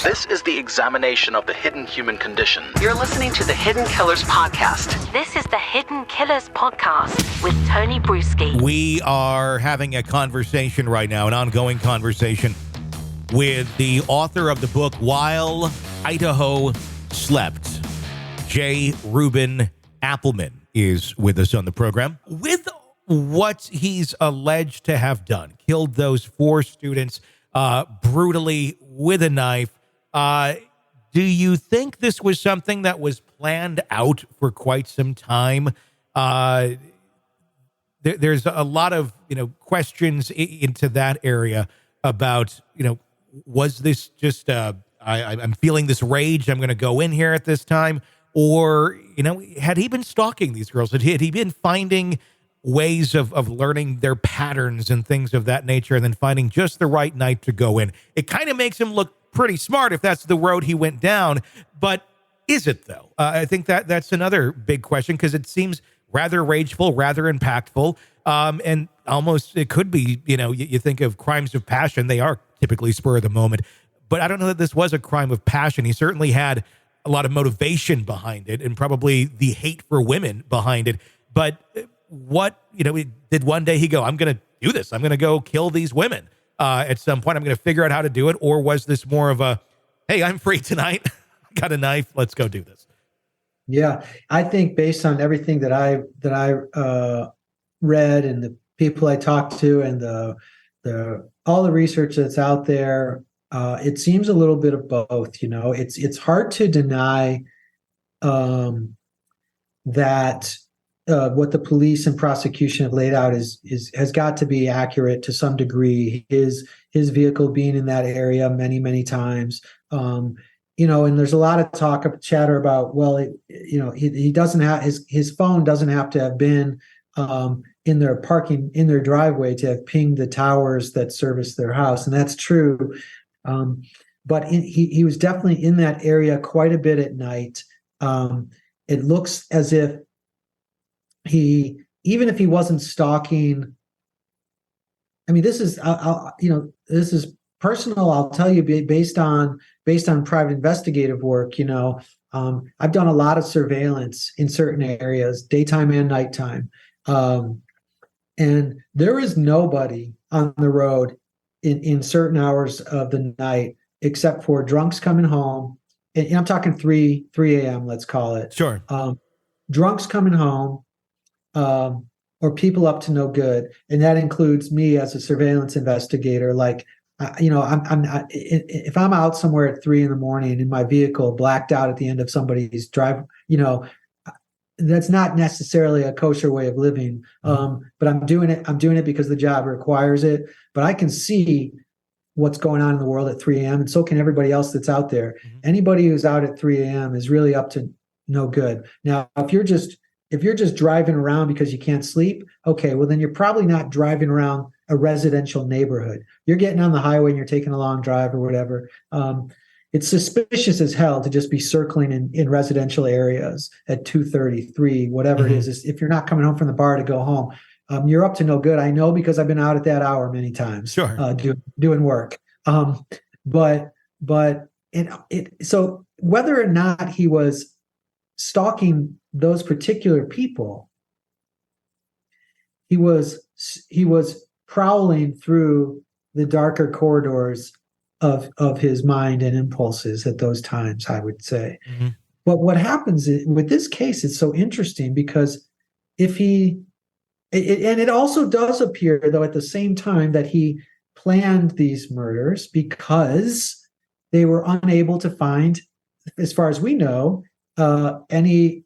This is the examination of the hidden human condition. You're listening to the Hidden Killers Podcast. This is the Hidden Killers Podcast with Tony Brueski. We are having a conversation right now, an ongoing conversation with the author of the book While Idaho Slept. Ruben Appleman is with us on the program. With what he's alleged to have done, killed those 4 students brutally with a knife, do you think this was something that was planned out for quite some time? There's a lot of, questions into that area about, was this just, I'm feeling this rage, I'm going to go in here at this time? Or, had he been stalking these girls? Had he been finding ways of learning their patterns and things of that nature and then finding just the right night to go in? It kind of makes him look pretty smart if that's the road he went down. But is it, though? I think that's another big question, because it seems rather rageful, rather impactful. And almost it could be, you think of crimes of passion. They are typically spur of the moment. But I don't know that this was a crime of passion. He certainly had a lot of motivation behind it and probably the hate for women behind it. But what, did one day he go, I'm going to do this. I'm going to go kill these women at some point. I'm going to figure out how to do it. Or was this more of a, hey, I'm free tonight. Got a knife. Let's go do this. Yeah, I think based on everything that I read and the people I talked to and the all the research that's out there, it seems a little bit of both. It's hard to deny that what the police and prosecution have laid out has got to be accurate to some degree. His vehicle being in that area many times, and there's a lot of chatter about, well, he doesn't have his phone doesn't have to have been in their driveway to have pinged the towers that service their house, and that's true. But he was definitely in that area quite a bit at night. It looks as if even if he wasn't stalking, I mean, this is this is personal. I'll tell you, based on private investigative work. I've done a lot of surveillance in certain areas, daytime and nighttime, and there is nobody on the road in certain hours of the night, except for drunks coming home. And I'm talking 3 a.m., let's call it. Sure. Drunks coming home, or people up to no good. And that includes me as a surveillance investigator. Like, if I'm out somewhere at 3 a.m. in my vehicle, blacked out at the end of somebody's drive, that's not necessarily a kosher way of living. But I'm doing it because the job requires it. But I can see what's going on in the world at 3 a.m. and so can everybody else that's out there. Mm-hmm. Anybody who's out at 3 a.m. is really up to no good. Now, if you're just driving around because you can't sleep, okay, well then you're probably not driving around a residential neighborhood. You're getting on the highway and you're taking a long drive or whatever. It's suspicious as hell to just be circling in residential areas at 2:30, 3, whatever it is. If you're not coming home from the bar to go home, you're up to no good. I know because I've been out at that hour many times, sure, doing work. But so whether or not he was stalking those particular people, he was prowling through the darker corridors of his mind and impulses at those times, I would say. Mm-hmm. But what happens with this case is so interesting, because and it also does appear, though, at the same time, that he planned these murders because they were unable to find, as far as we know, any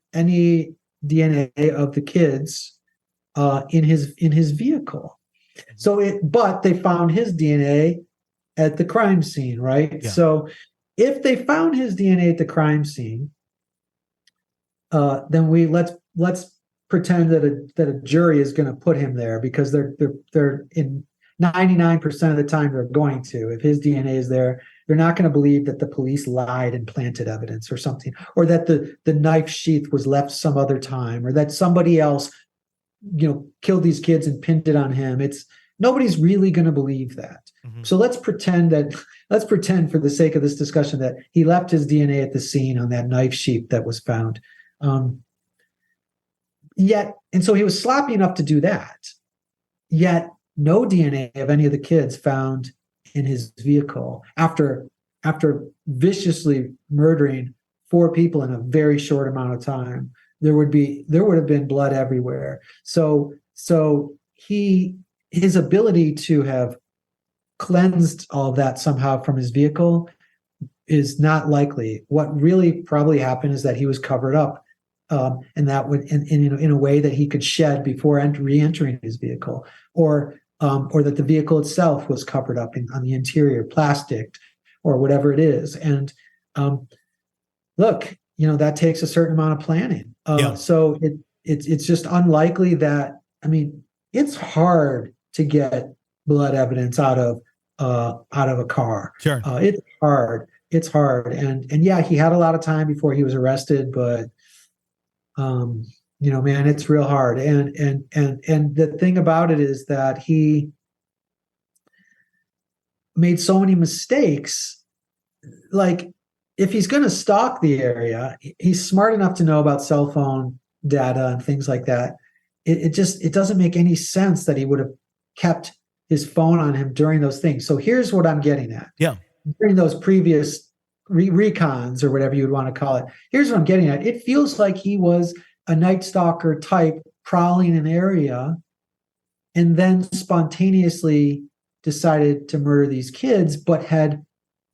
DNA of the kids in his vehicle. But they found his DNA at the crime scene, right? Yeah. So if they found his DNA at the crime scene, then let's pretend that a jury is going to put him there, because they're in 99% of the time they're going to. If his DNA is there, they're not going to believe that the police lied and planted evidence or something, or that the knife sheath was left some other time, or that somebody else, killed these kids and pinned it on him. Nobody's really going to believe that. So let's pretend for the sake of this discussion that he left his DNA at the scene on that knife sheath that was found. And so he was sloppy enough to do that. Yet no DNA of any of the kids found in his vehicle after viciously murdering 4 people in a very short amount of time. There would have been blood everywhere. So his ability to have cleansed all of that somehow from his vehicle is not likely. What really probably happened is that he was covered up, and that would in a way that he could shed before re-entering his vehicle, or that the vehicle itself was covered up on the interior, plastic, or whatever it is. And look, that takes a certain amount of planning. So it's just unlikely that. I mean, it's hard to get blood evidence out of a car. Sure. It's hard. It's hard. And yeah, he had a lot of time before he was arrested, but man, it's real hard. And the thing about it is that he made so many mistakes. Like, if he's going to stalk the area, he's smart enough to know about cell phone data and things like that. It doesn't make any sense that he would have kept his phone on him during those things. So here's what I'm getting at. Yeah. During those previous recons, or whatever you would want to call it, here's what I'm getting at. It feels like he was a Night Stalker type prowling an area and then spontaneously decided to murder these kids, but had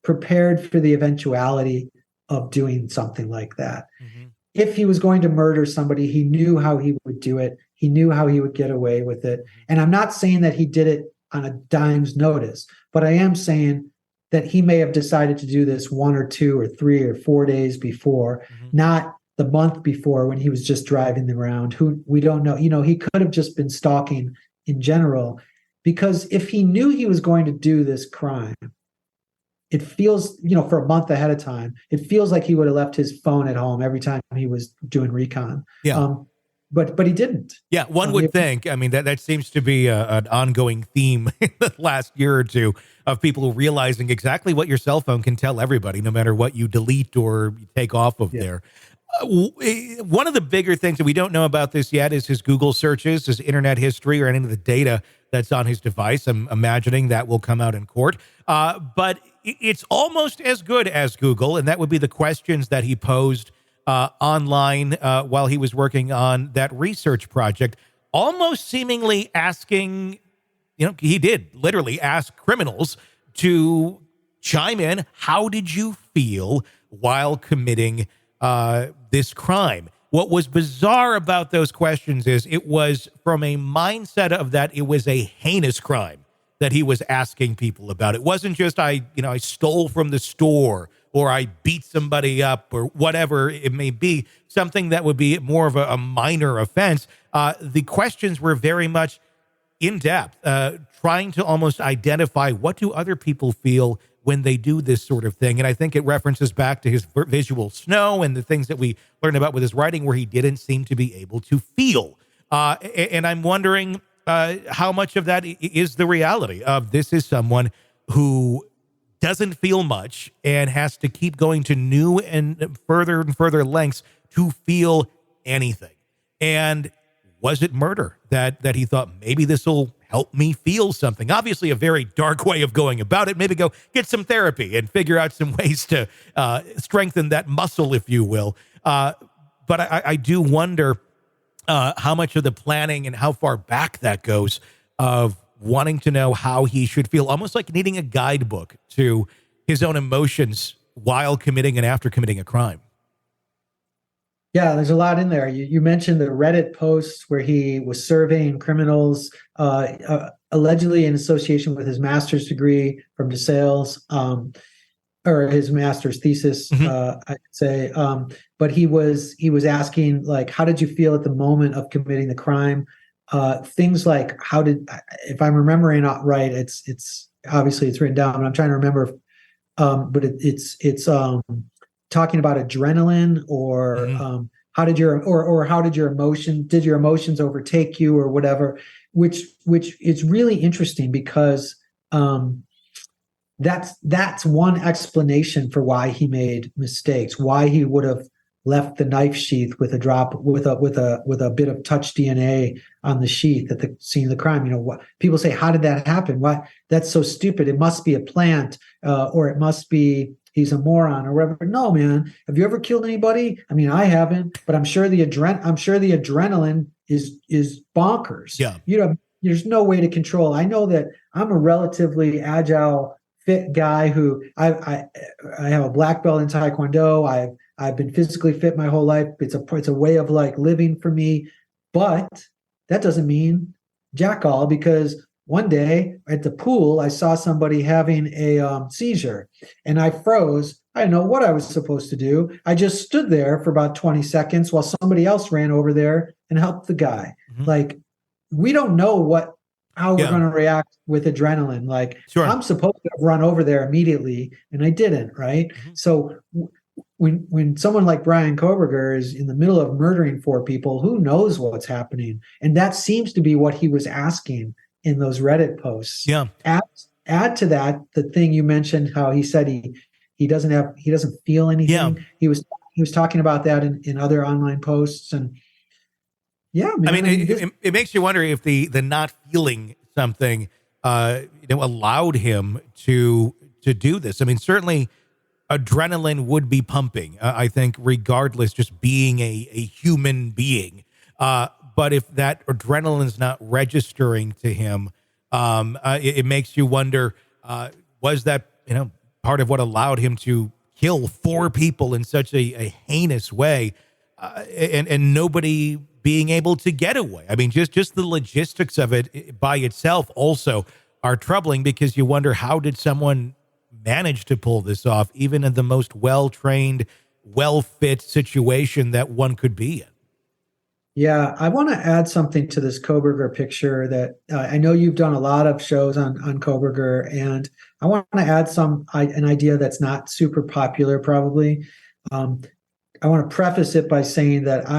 prepared for the eventuality of doing something like that. Mm-hmm. If he was going to murder somebody, he knew how he would do it. He knew how he would get away with it. And I'm not saying that he did it on a dime's notice, but I am saying that he may have decided to do this 1 or 2 or 3 or 4 days before, not the month before when he was just driving them around. Who we don't know. He could have just been stalking in general, because if he knew he was going to do this crime, it feels, for a month ahead of time, it feels like he would have left his phone at home every time he was doing recon. Yeah. But he didn't. Yeah, one would think. I mean, that seems to be an ongoing theme in the last year or two of people realizing exactly what your cell phone can tell everybody, no matter what you delete or you take off of there. One of the bigger things that we don't know about this yet is his Google searches, his internet history, or any of the data that's on his device. I'm imagining that will come out in court. But it's almost as good as Google, and that would be the questions that he posed online while he was working on that research project, almost seemingly asking, he did literally ask criminals to chime in. How did you feel while committing this crime? What was bizarre about those questions is it was from a mindset of that it was a heinous crime that he was asking people about. It wasn't just I stole from the store, or I beat somebody up, or whatever it may be, something that would be more of a minor offense. The questions were very much in depth, trying to almost identify what do other people feel when they do this sort of thing. And I think it references back to his visual snow and the things that we learned about with his writing, where he didn't seem to be able to feel. And I'm wondering how much of that is the reality of this is someone who doesn't feel much and has to keep going to new and further lengths to feel anything. And was it murder that he thought maybe this will help me feel something? Obviously a very dark way of going about it. Maybe go get some therapy and figure out some ways to strengthen that muscle, if you will. But I do wonder how much of the planning and how far back that goes of wanting to know how he should feel, almost like needing a guidebook to his own emotions while committing and after committing a crime. Yeah, there's a lot in there. You mentioned the Reddit posts where he was surveying criminals, allegedly in association with his master's degree from DeSales, or his master's thesis, I could say. But he was asking, like, how did you feel at the moment of committing the crime? Things like, if I'm remembering right, it's obviously it's written down, but I'm trying to remember. But it's talking about adrenaline, or how did your emotions overtake you, or whatever. which is really interesting because that's one explanation for why he made mistakes, why he would have left the knife sheath with a bit of touch DNA on the sheath at the scene of the crime. What people say, how did that happen? Why? That's so stupid. It must be a plant, or it must be he's a moron or whatever. No, man. Have you ever killed anybody? I mean, I haven't, but I'm sure the adrenaline is bonkers. Yeah. There's no way to control. I know that I'm a relatively agile, fit guy who I have a black belt in Taekwondo. I've been physically fit my whole life. It's a way of like living for me, but that doesn't mean jack all, because one day at the pool, I saw somebody having a seizure and I froze. I didn't know what I was supposed to do. I just stood there for about 20 seconds while somebody else ran over there and helped the guy. Mm-hmm. Like, we don't know how we're going to react with adrenaline. Like, sure. I'm supposed to run over there immediately and I didn't. Right. Mm-hmm. So when someone like Bryan Kohberger is in the middle of murdering 4 people, who knows what's happening? And that seems to be what he was asking in those Reddit posts. Yeah. Add to that the thing you mentioned, how he said he doesn't feel anything. Yeah. He was talking about that in other online posts. And yeah, man, it makes you wonder if the not feeling something allowed him to do this. I mean, certainly adrenaline would be pumping, I think, regardless, just being a human being. But if that adrenaline is not registering to him, it makes you wonder, was that, part of what allowed him to kill 4 people in such a heinous way, and nobody being able to get away? I mean, just the logistics of it by itself also are troubling, because you wonder, how did someone manage to pull this off, even in the most well-trained, well-fit situation that one could be in? Yeah, I want to add something to this Kohberger picture that I know you've done a lot of shows on Kohberger, and I want to add an idea that's not super popular probably. I want to preface it by saying that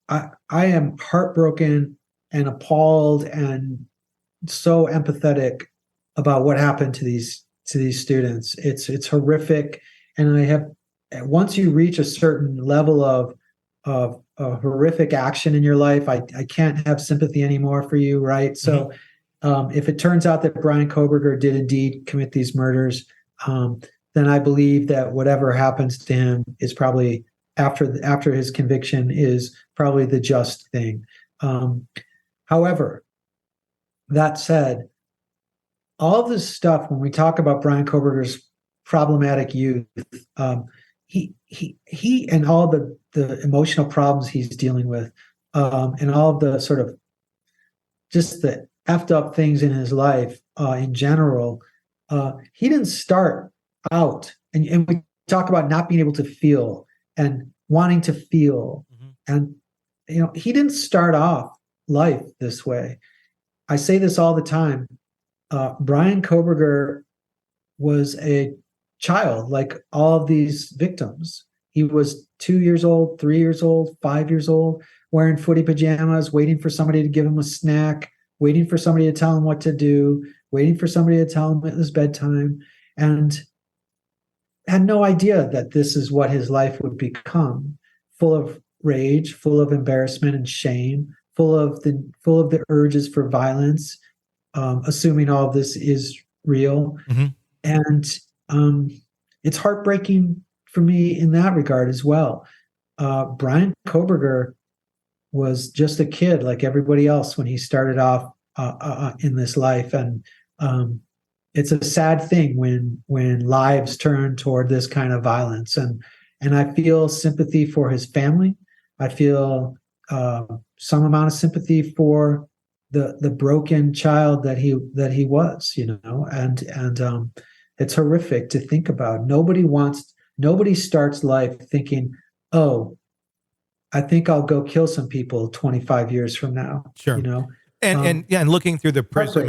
I am heartbroken and appalled and so empathetic about what happened to these students. It's horrific, and once you reach a certain level of horrific action in your life, I can't have sympathy anymore for you, right? So if it turns out that Bryan Kohberger did indeed commit these murders, then I believe that whatever happens to him is probably, after his conviction, is probably the just thing. However, that said, all of this stuff, when we talk about Bryan Kohberger's problematic youth, he and all the emotional problems he's dealing with, and all of the sort of just the effed up things in his life in general, he didn't start out, and we talk about not being able to feel and wanting to feel, and he didn't start off life this way. I say this all the time. Bryan Kohberger was a child like all of these victims. He was 2 years old, 3 years old, 5 years old, wearing footy pajamas, waiting for somebody to give him a snack, waiting for somebody to tell him what to do, waiting for somebody to tell him it was bedtime, and had no idea that this is what his life would become, full of rage, full of embarrassment and shame, full of the urges for violence, assuming all of this is real. And it's heartbreaking for me in that regard as well. Bryan Kohberger was just a kid like everybody else when he started off in this life, and it's a sad thing when lives turn toward this kind of violence. And I feel sympathy for his family. I feel some amount of sympathy for the broken child that he was, and it's horrific to think about. Nobody starts life thinking, oh, I think I'll go kill some people 25 years from now. Sure. And looking through the prism,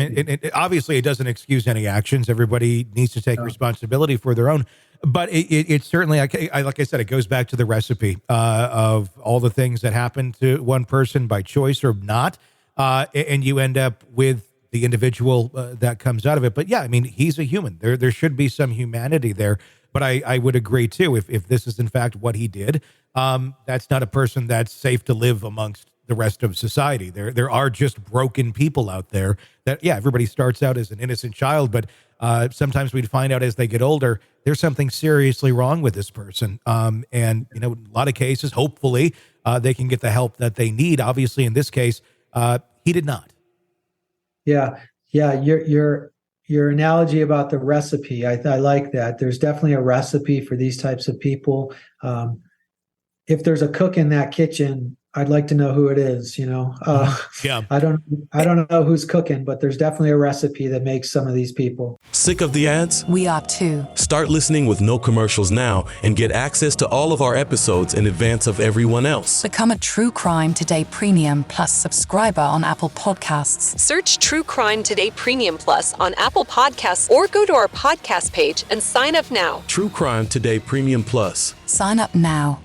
obviously it doesn't excuse any actions. Everybody needs to take responsibility for their own, but it certainly, like I said, it goes back to the recipe of all the things that happen to one person by choice or not. and you end up with the individual that comes out of it. But yeah, I mean, he's a human. There should be some humanity there. But I would agree too, if this is in fact what he did, that's not a person that's safe to live amongst the rest of society. There are just broken people out there that, yeah, everybody starts out as an innocent child, but sometimes we'd find out as they get older, there's something seriously wrong with this person. And, you know, in a lot of cases, hopefully they can get the help that they need. Obviously, in this case, he did not. Yeah. Your analogy about the recipe, I like that. There's definitely a recipe for these types of people. If there's a cook in that kitchen, I'd like to know who it is, you know. Yeah. I don't know who's cooking, but there's definitely a recipe that makes some of these people. Sick of the ads? We are too. Start listening with no commercials now and get access to all of our episodes in advance of everyone else. Become a True Crime Today Premium Plus subscriber on Apple Podcasts. Search True Crime Today Premium Plus on Apple Podcasts or go to our podcast page and sign up now. True Crime Today Premium Plus. Sign up now.